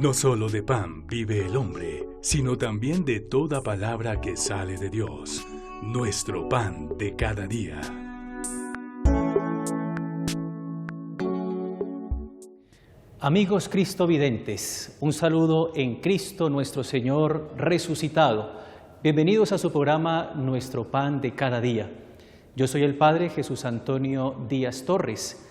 No solo de pan vive el hombre, sino también de toda palabra que sale de Dios. Nuestro pan de cada día. Amigos cristovidentes, un saludo en Cristo nuestro Señor resucitado. Bienvenidos a su programa Nuestro Pan de Cada Día. Yo soy el Padre Jesús Antonio Díaz Torres,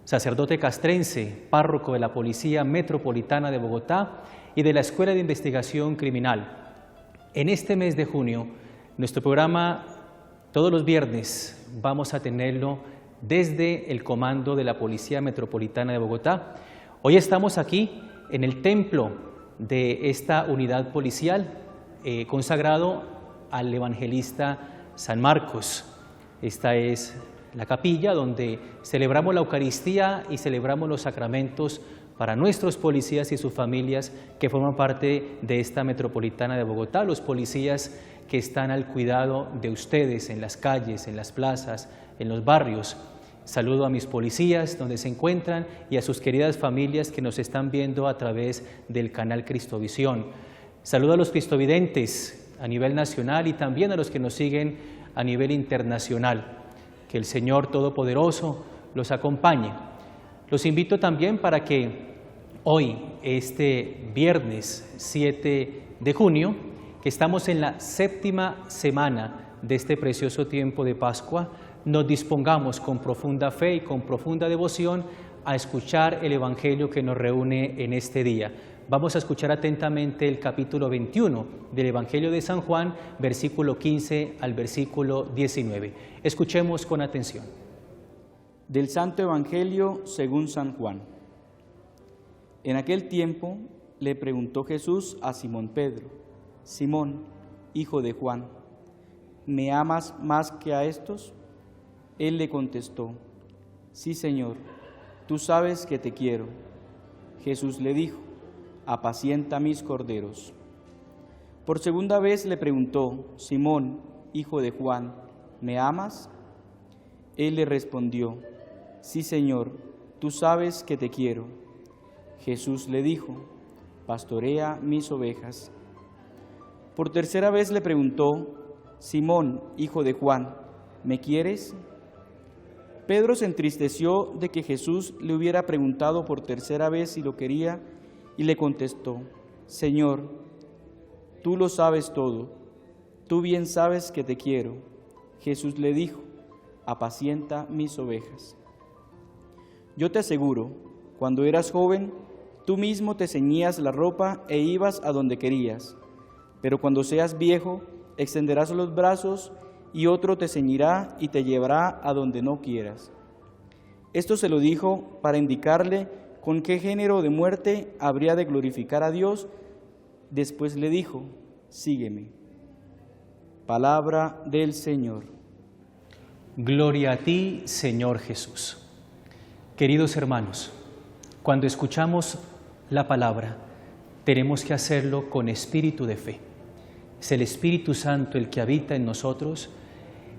sacerdote castrense, párroco de la Policía Metropolitana de Bogotá y de la Escuela de Investigación Criminal. En este mes de junio, nuestro programa, todos los viernes, vamos a tenerlo desde el comando de la Policía Metropolitana de Bogotá. Hoy estamos aquí en el templo de esta unidad policial consagrado al evangelista San Marcos. Esta es la capilla donde celebramos la Eucaristía y celebramos los sacramentos para nuestros policías y sus familias que forman parte de esta metropolitana de Bogotá, los policías que están al cuidado de ustedes en las calles, en las plazas, en los barrios. Saludo a mis policías donde se encuentran y a sus queridas familias que nos están viendo a través del canal Cristovisión. Saludo a los cristovidentes a nivel nacional y también a los que nos siguen a nivel internacional. Que el Señor Todopoderoso los acompañe. Los invito también para que hoy, este viernes 7 de junio, que estamos en la séptima semana de este precioso tiempo de Pascua, nos dispongamos con profunda fe y con profunda devoción a escuchar el Evangelio que nos reúne en este día. Vamos a escuchar atentamente el capítulo 21 del Evangelio de San Juan, versículo 15 al versículo 19. Escuchemos con atención. Del Santo Evangelio según San Juan. En aquel tiempo le preguntó Jesús a Simón Pedro: Simón, hijo de Juan, ¿me amas más que a estos? Él le contestó: Sí, Señor, tú sabes que te quiero. Jesús le dijo: Apacienta mis corderos. Por segunda vez le preguntó: Simón, hijo de Juan, ¿me amas? Él le respondió: Sí, Señor, tú sabes que te quiero. Jesús le dijo: Pastorea mis ovejas. Por tercera vez le preguntó: Simón, hijo de Juan, ¿me quieres? Pedro se entristeció de que Jesús le hubiera preguntado por tercera vez si lo quería y le contestó: Señor, tú lo sabes todo, tú bien sabes que te quiero. Jesús le dijo: Apacienta mis ovejas. Yo te aseguro, cuando eras joven, tú mismo te ceñías la ropa e ibas a donde querías, pero cuando seas viejo, extenderás los brazos y otro te ceñirá y te llevará a donde no quieras. Esto se lo dijo para indicarle con qué género de muerte habría de glorificar a Dios. Después le dijo: Sígueme. Palabra del Señor. Gloria a ti, Señor Jesús. Queridos hermanos, cuando escuchamos la palabra, tenemos que hacerlo con espíritu de fe. Es el Espíritu Santo el que habita en nosotros,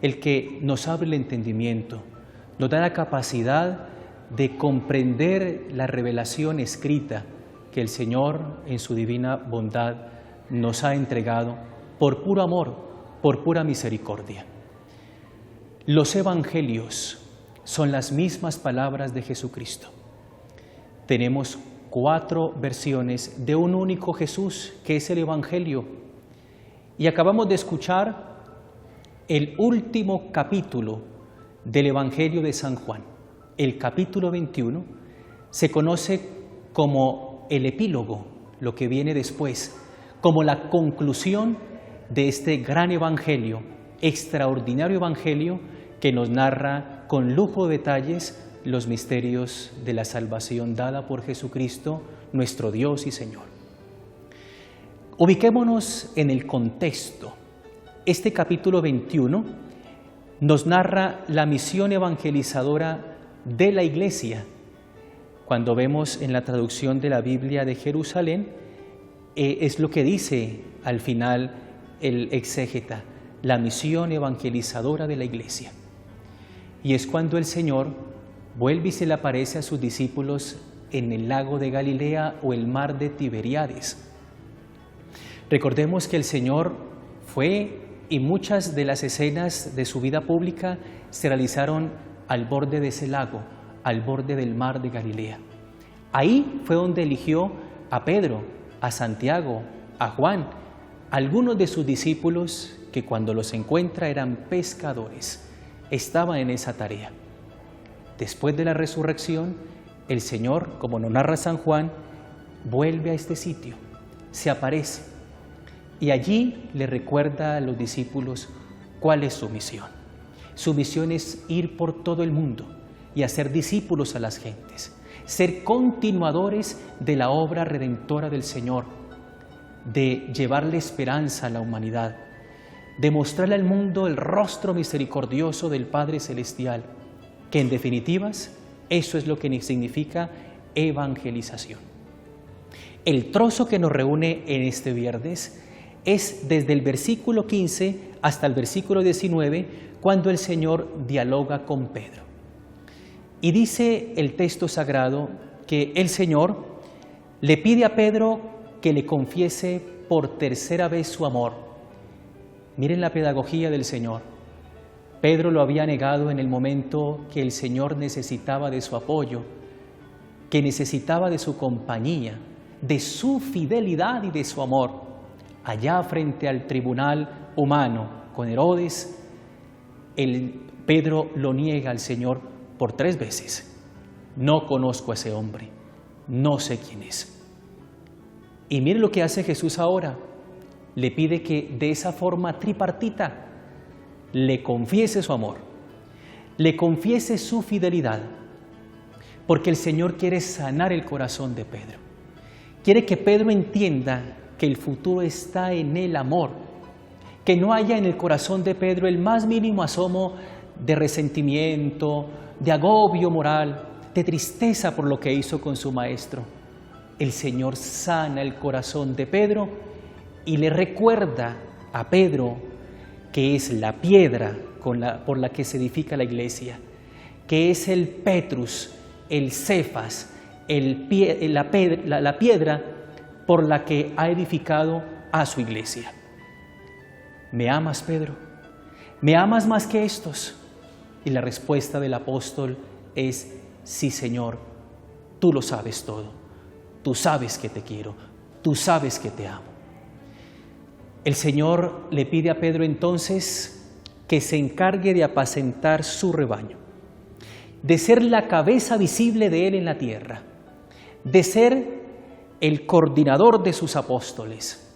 el que nos abre el entendimiento, nos da la capacidad de comprender la revelación escrita que el Señor en su divina bondad nos ha entregado por puro amor, por pura misericordia. Los evangelios son las mismas palabras de Jesucristo. Tenemos 4 versiones de un único Jesús, que es el Evangelio. Y acabamos de escuchar el último capítulo del Evangelio de San Juan. El capítulo 21 se conoce como el epílogo, lo que viene después, como la conclusión de este gran evangelio, extraordinario evangelio que nos narra con lujo de detalles los misterios de la salvación dada por Jesucristo, nuestro Dios y Señor. Ubiquémonos en el contexto. Este capítulo 21 nos narra la misión evangelizadora de la Iglesia. Cuando vemos en la traducción de la Biblia de Jerusalén, es lo que dice al final el exégeta, la misión evangelizadora de la Iglesia. Y es cuando el Señor vuelve y se le aparece a sus discípulos en el lago de Galilea o el mar de Tiberíades. Recordemos que el Señor fue y muchas de las escenas de su vida pública se realizaron al borde de ese lago, al borde del mar de Galilea. Ahí fue donde eligió a Pedro, a Santiago, a Juan, algunos de sus discípulos que cuando los encuentra eran pescadores, estaban en esa tarea. Después de la resurrección, el Señor, como nos narra San Juan, vuelve a este sitio, se aparece y allí le recuerda a los discípulos cuál es su misión. Su misión es ir por todo el mundo y hacer discípulos a las gentes, ser continuadores de la obra redentora del Señor, de llevarle esperanza a la humanidad, de mostrarle al mundo el rostro misericordioso del Padre Celestial, que en definitivas eso es lo que significa evangelización. El trozo que nos reúne en este viernes es desde el versículo 15 hasta el versículo 19, cuando el Señor dialoga con Pedro. Y dice el texto sagrado que el Señor le pide a Pedro que le confiese por tercera vez su amor. Miren la pedagogía del Señor. Pedro lo había negado en el momento que el Señor necesitaba de su apoyo, que necesitaba de su compañía, de su fidelidad y de su amor. Allá frente al tribunal humano con Herodes, Pedro lo niega al Señor por 3 veces. No conozco a ese hombre, no sé quién es. Y mire lo que hace Jesús ahora. Le pide que de esa forma tripartita le confiese su amor, le confiese su fidelidad, porque el Señor quiere sanar el corazón de Pedro. Quiere que Pedro entienda que el futuro está en el amor, que no haya en el corazón de Pedro el más mínimo asomo de resentimiento, de agobio moral, de tristeza por lo que hizo con su maestro. El Señor sana el corazón de Pedro y le recuerda a Pedro que es la piedra por la que se edifica la iglesia, que es el Petrus, el Cefas, la piedra por la que ha edificado a su iglesia. ¿Me amas, Pedro? ¿Me amas más que estos? Y la respuesta del apóstol es: sí, Señor, tú lo sabes todo. Tú sabes que te quiero, tú sabes que te amo. El Señor le pide a Pedro entonces que se encargue de apacentar su rebaño, de ser la cabeza visible de él en la tierra, de ser el coordinador de sus apóstoles,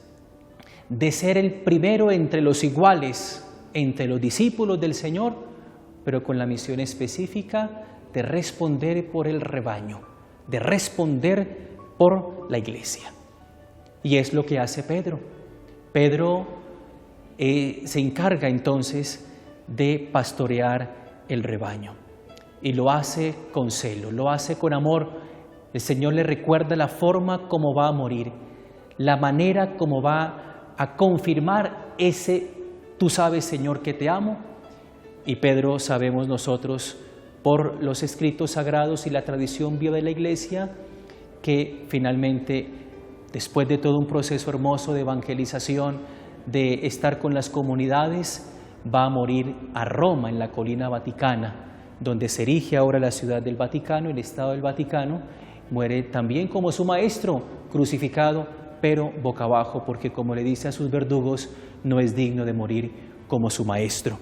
de ser el primero entre los iguales, entre los discípulos del Señor, pero con la misión específica de responder por el rebaño, de responder por la iglesia. Y es lo que hace Pedro. Pedro se encarga entonces de pastorear el rebaño y lo hace con celo, lo hace con amor. El Señor le recuerda la forma como va a morir, la manera como va a confirmar ese tú sabes, Señor, que te amo. Y Pedro, sabemos nosotros por los escritos sagrados y la tradición viva de la iglesia, que finalmente, después de todo un proceso hermoso de evangelización, de estar con las comunidades, va a morir a Roma, en la colina vaticana, donde se erige ahora la ciudad del Vaticano, el Estado del Vaticano. Muere también como su maestro, crucificado, pero boca abajo, porque como le dice a sus verdugos, no es digno de morir como su maestro.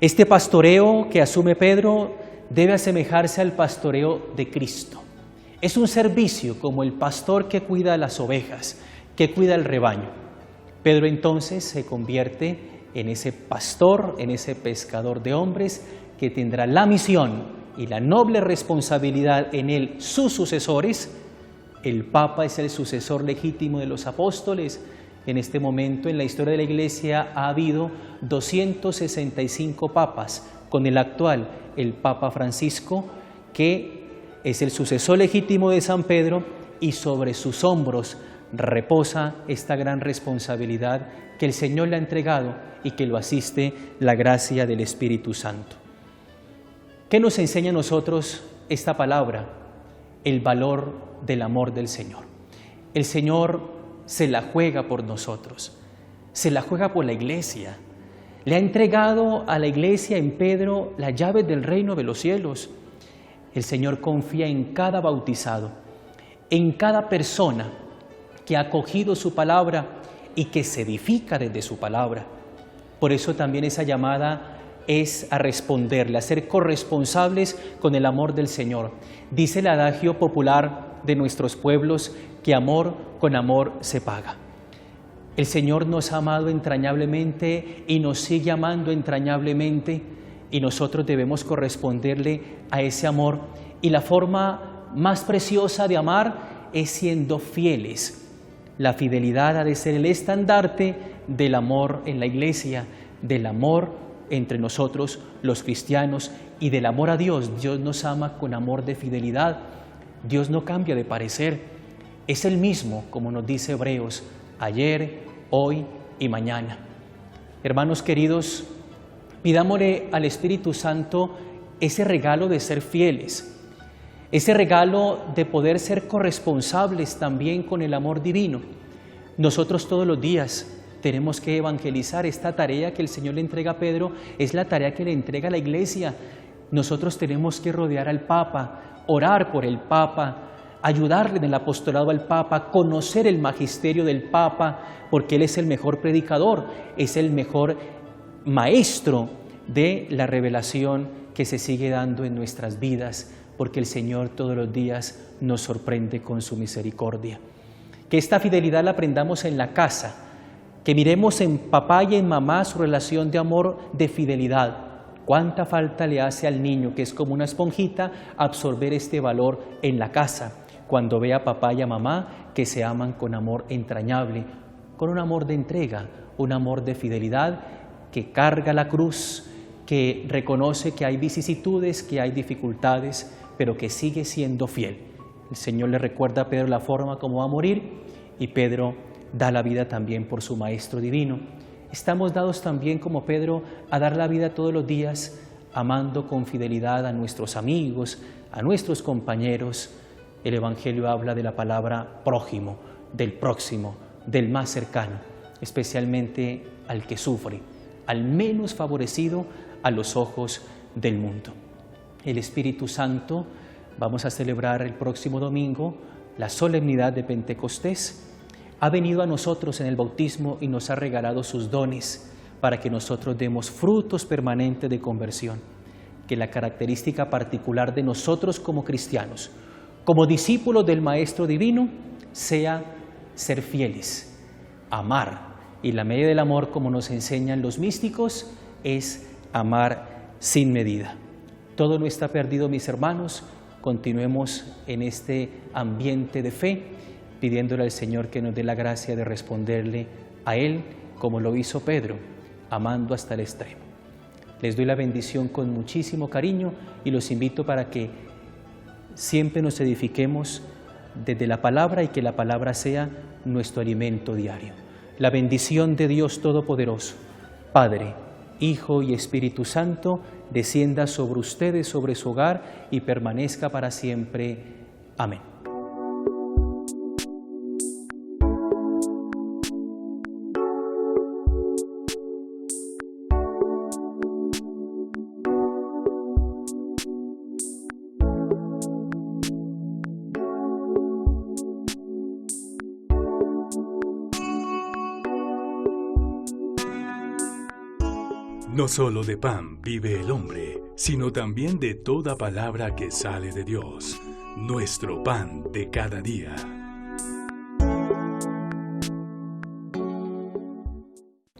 Este pastoreo que asume Pedro debe asemejarse al pastoreo de Cristo. Es un servicio como el pastor que cuida las ovejas, que cuida el rebaño. Pedro entonces se convierte en ese pastor, en ese pescador de hombres que tendrá la misión y la noble responsabilidad en él sus sucesores. El Papa es el sucesor legítimo de los apóstoles. En este momento en la historia de la Iglesia ha habido 265 papas, con el actual, el Papa Francisco, que es el sucesor legítimo de San Pedro, y sobre sus hombros reposa esta gran responsabilidad que el Señor le ha entregado y que lo asiste la gracia del Espíritu Santo. ¿Qué nos enseña a nosotros esta palabra? el valor del amor del Señor. El Señor se la juega por nosotros, se la juega por la iglesia. Le ha entregado a la iglesia en Pedro las llaves del reino de los cielos. El Señor confía en cada bautizado, en cada persona que ha acogido su palabra y que se edifica desde su palabra. Por eso también esa llamada es a responderle, a ser corresponsables con el amor del Señor. Dice el adagio popular de nuestros pueblos que amor con amor se paga. El Señor nos ha amado entrañablemente y nos sigue amando entrañablemente, y nosotros debemos corresponderle a ese amor. Y la forma más preciosa de amar es siendo fieles. La fidelidad ha de ser el estandarte del amor en la iglesia, del amor entre nosotros los cristianos y del amor a Dios. Dios nos ama con amor de fidelidad. Dios no cambia de parecer. Es el mismo, como nos dice Hebreos, ayer, hoy y mañana. Hermanos queridos, pidámosle al Espíritu Santo ese regalo de ser fieles, ese regalo de poder ser corresponsables también con el amor divino. Nosotros todos los días tenemos que evangelizar. Esta tarea que el Señor le entrega a Pedro es la tarea que le entrega a la iglesia. Nosotros tenemos que rodear al Papa, orar por el Papa, ayudarle en el apostolado al Papa, conocer el magisterio del Papa, porque él es el mejor predicador, es el mejor maestro de la revelación que se sigue dando en nuestras vidas, porque el Señor todos los días nos sorprende con su misericordia. Que esta fidelidad la aprendamos en la casa, que miremos en papá y en mamá su relación de amor, de fidelidad. ¿Cuánta falta le hace al niño, que es como una esponjita, absorber este valor en la casa? Cuando ve a papá y a mamá que se aman con amor entrañable, con un amor de entrega, un amor de fidelidad, que carga la cruz, que reconoce que hay vicisitudes, que hay dificultades, pero que sigue siendo fiel. El Señor le recuerda a Pedro la forma como va a morir, y Pedro da la vida también por su Maestro Divino. Estamos dados también como Pedro a dar la vida todos los días, amando con fidelidad a nuestros amigos, a nuestros compañeros. El Evangelio habla de la palabra prójimo, del próximo, del más cercano, especialmente al que sufre, al menos favorecido a los ojos del mundo. El Espíritu Santo, vamos a celebrar el próximo domingo la solemnidad de Pentecostés, ha venido a nosotros en el bautismo y nos ha regalado sus dones para que nosotros demos frutos permanentes de conversión. Que la característica particular de nosotros como cristianos, como discípulos del Maestro Divino, sea ser fieles, amar. Y la medida del amor, como nos enseñan los místicos, es amar sin medida. Todo no está perdido, mis hermanos. Continuemos en este ambiente de fe, pidiéndole al Señor que nos dé la gracia de responderle a Él como lo hizo Pedro, amando hasta el extremo. Les doy la bendición con muchísimo cariño y los invito para que siempre nos edifiquemos desde la palabra y que la palabra sea nuestro alimento diario. La bendición de Dios Todopoderoso, Padre, Hijo y Espíritu Santo, descienda sobre ustedes, sobre su hogar y permanezca para siempre. Amén. No solo de pan vive el hombre, sino también de toda palabra que sale de Dios. Nuestro pan de cada día.